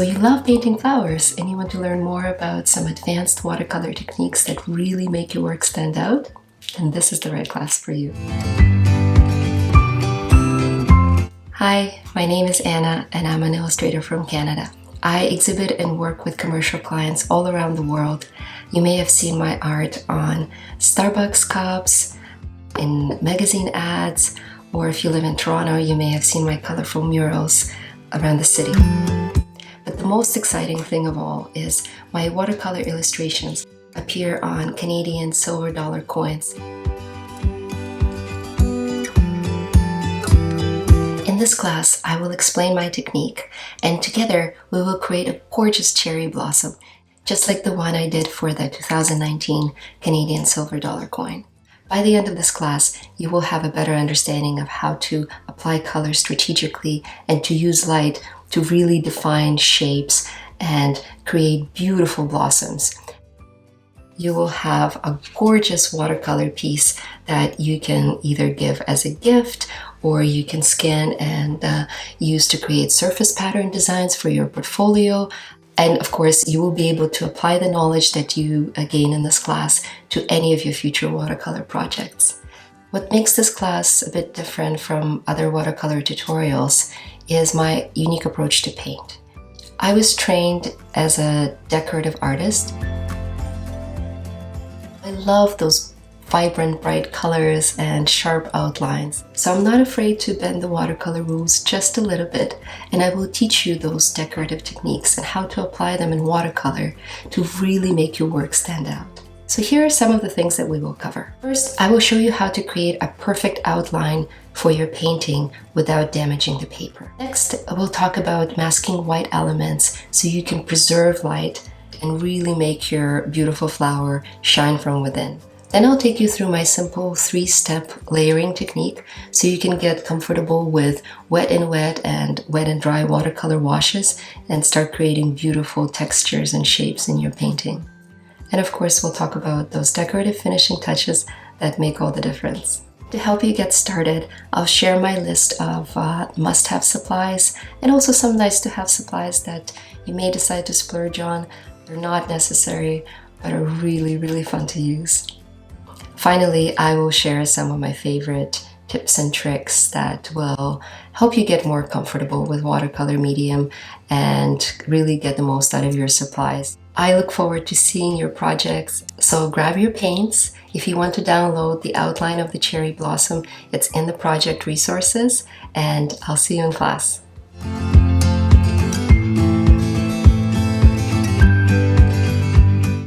So you love painting flowers and you want to learn more about some advanced watercolor techniques that really make your work stand out? Then this is the right class for you. Hi, my name is Anna and I'm an illustrator from Canada. I exhibit and work with commercial clients all around the world. You may have seen my art on Starbucks cups, in magazine ads, or if you live in Toronto, you may have seen my colorful murals around the city. But the most exciting thing of all is my watercolor illustrations appear on Canadian silver dollar coins. In this class, I will explain my technique, and together we will create a gorgeous cherry blossom, just like the one I did for the 2019 Canadian silver dollar coin. By the end of this class, you will have a better understanding of how to apply color strategically and to use light to really define shapes and create beautiful blossoms. You will have a gorgeous watercolor piece that you can either give as a gift or you can scan and use to create surface pattern designs for your portfolio. And of course, you will be able to apply the knowledge that you gain in this class to any of your future watercolor projects. What makes this class a bit different from other watercolor tutorials is my unique approach to paint. I was trained as a decorative artist. I love those vibrant, bright colors and sharp outlines. So I'm not afraid to bend the watercolor rules just a little bit, and I will teach you those decorative techniques and how to apply them in watercolor to really make your work stand out. So here are some of the things that we will cover. First, I will show you how to create a perfect outline for your painting without damaging the paper. Next, we'll talk about masking white elements so you can preserve light and really make your beautiful flower shine from within. Then I'll take you through my simple 3-step layering technique so you can get comfortable with wet and dry watercolor washes and start creating beautiful textures and shapes in your painting. And of course, we'll talk about those decorative finishing touches that make all the difference. To help you get started, I'll share my list of must-have supplies and also some nice-to-have supplies that you may decide to splurge on. They're not necessary, but are really, really fun to use. Finally, I will share some of my favorite tips and tricks that will help you get more comfortable with watercolor medium and really get the most out of your supplies. I look forward to seeing your projects, so grab your paints. If you want to download the outline of the cherry blossom, it's in the project resources, and I'll see you in class.